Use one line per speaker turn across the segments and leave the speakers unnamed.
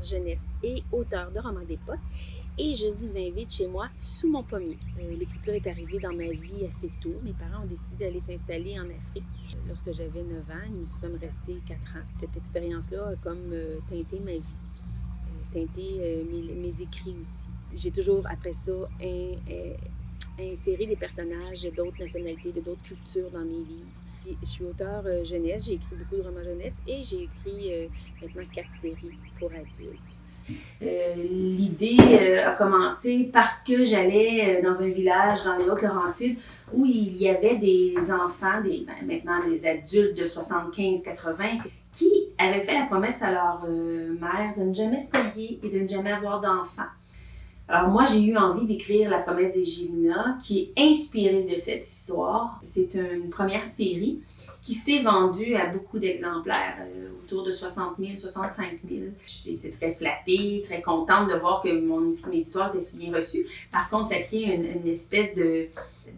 jeunesse et auteur de romans d'époque et je vous invite chez moi sous mon pommier. L'écriture est arrivée dans ma vie assez tôt. Mes parents ont décidé d'aller s'installer en Afrique. Lorsque j'avais 9 ans, nous sommes restés 4 ans. Cette expérience-là a comme teinté ma vie, teinté mes écrits aussi. J'ai toujours, après ça, inséré des personnages d'autres nationalités, de d'autres cultures dans mes livres. Je suis auteure jeunesse, j'ai écrit beaucoup de romans jeunesse et j'ai écrit maintenant 4 séries pour adultes. L'idée a commencé parce que j'allais dans un village dans les Hautes-Laurentides où il y avait des enfants, maintenant des adultes de 75-80, qui avaient fait la promesse à leur mère de ne jamais se marier et de ne jamais avoir d'enfants. Alors moi, j'ai eu envie d'écrire La promesse des Gélinas, qui est inspirée de cette histoire. C'est une première série qui s'est vendue à beaucoup d'exemplaires, autour de 60 000, 65 000. J'étais très flattée, très contente de voir que mes histoires étaient si bien reçues. Par contre, ça crée une espèce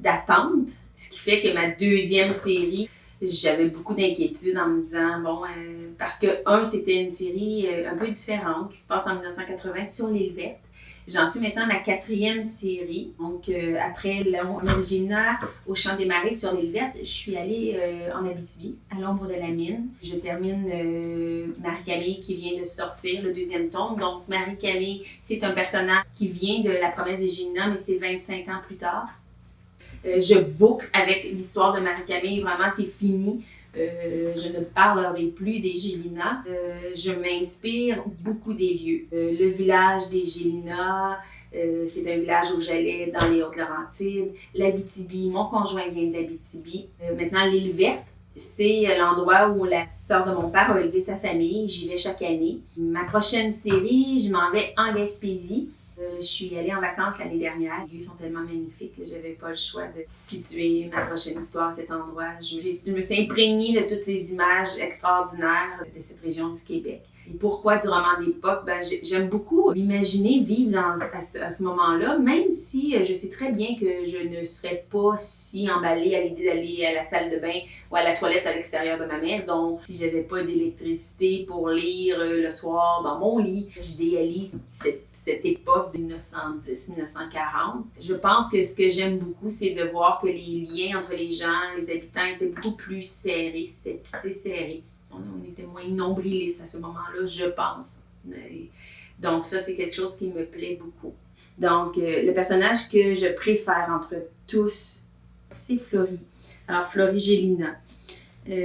d'attente, ce qui fait que ma deuxième série, j'avais beaucoup d'inquiétudes en me disant, parce que c'était une série un peu différente qui se passe en 1980 sur l'île verte. J'en suis maintenant à ma 4e série. Donc, après La promesse des Gélinas, au Champ des Marais sur l'île verte, je suis allée en Abitibi, à l'ombre de la mine. Je termine Marie-Camille qui vient de sortir, le 2e tome. Donc, Marie-Camille, c'est un personnage qui vient de La promesse des Gélinas, mais c'est 25 ans plus tard. Je boucle avec l'histoire de Marie-Camille, vraiment c'est fini. Je ne parlerai plus des Gélinas. Je m'inspire beaucoup des lieux. Le village des Gélinas, c'est un village où j'allais dans les Hautes-Laurentides. L'Abitibi, mon conjoint vient de l'Abitibi. Maintenant, l'île verte, c'est l'endroit où la sœur de mon père a élevé sa famille. J'y vais chaque année. Ma prochaine série, je m'en vais en Gaspésie. Je suis allée en vacances l'année dernière. Les lieux sont tellement magnifiques que j'avais pas le choix de situer ma prochaine histoire à cet endroit. Je me suis imprégnée de toutes ces images extraordinaires de cette région du Québec. Et pourquoi du roman d'époque? J'aime beaucoup m'imaginer vivre à ce moment-là, même si je sais très bien que je ne serais pas si emballée à l'idée d'aller à la salle de bain ou à la toilette à l'extérieur de ma maison, si j'avais pas d'électricité pour lire le soir dans mon lit. J'idéalise cette époque de 1910-1940. Je pense que ce que j'aime beaucoup, c'est de voir que les liens entre les gens, les habitants étaient beaucoup plus serrés, c'était tissé serré. On était moins nombrilistes à ce moment-là, je pense. Donc ça, c'est quelque chose qui me plaît beaucoup. Donc, le personnage que je préfère entre tous, c'est Florie. Alors, Florie Gélina.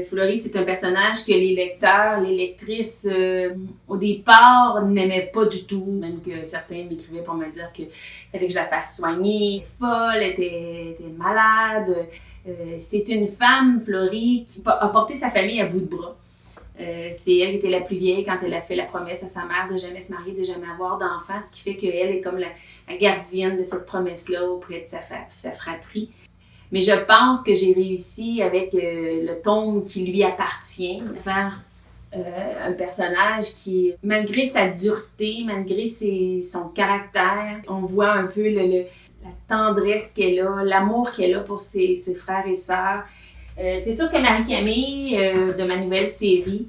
Florie, c'est un personnage que les lecteurs, les lectrices, au départ, n'aimaient pas du tout. Même que certains m'écrivaient pour me dire qu'il fallait que je la fasse soigner, folle, était malade. C'est une femme, Florie, qui a porté sa famille à bout de bras. C'est elle qui était la plus vieille quand elle a fait la promesse à sa mère de jamais se marier, de jamais avoir d'enfants, ce qui fait qu'elle est comme la gardienne de cette promesse-là auprès de sa fratrie. Mais je pense que j'ai réussi avec le tome qui lui appartient, à faire un personnage qui, malgré sa dureté, malgré son caractère, on voit un peu la tendresse qu'elle a, l'amour qu'elle a pour ses frères et sœurs. C'est sûr que Marie-Camille, de ma nouvelle série,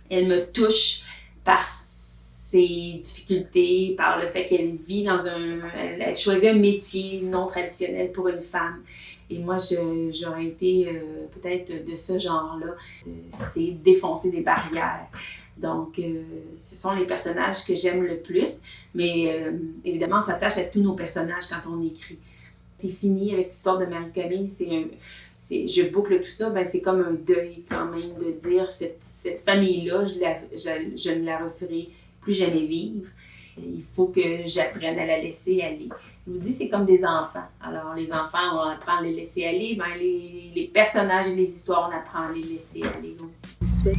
elle me touche par ses difficultés, par le fait qu'elle vit elle choisit un métier non traditionnel pour une femme. Et moi, j'aurais été peut-être de ce genre-là, d'essayer de défoncer des barrières. Donc, ce sont les personnages que j'aime le plus, mais évidemment, on s'attache à tous nos personnages quand on écrit. C'est fini avec l'histoire de Marie-Camille, je boucle tout ça, c'est comme un deuil quand même de dire cette famille-là, je ne la referai plus jamais vivre. Il faut que j'apprenne à la laisser aller. Je vous dis, c'est comme des enfants. Alors, les enfants, on apprend à les laisser aller. Les personnages et les histoires, on apprend à les laisser aller aussi. Je vous souhaite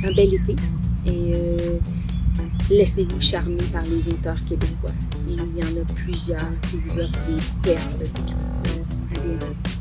un bel été et laissez-vous charmer par les auteurs québécois. Il y en a plusieurs qui vous offrent des perles d'écriture. À bientôt.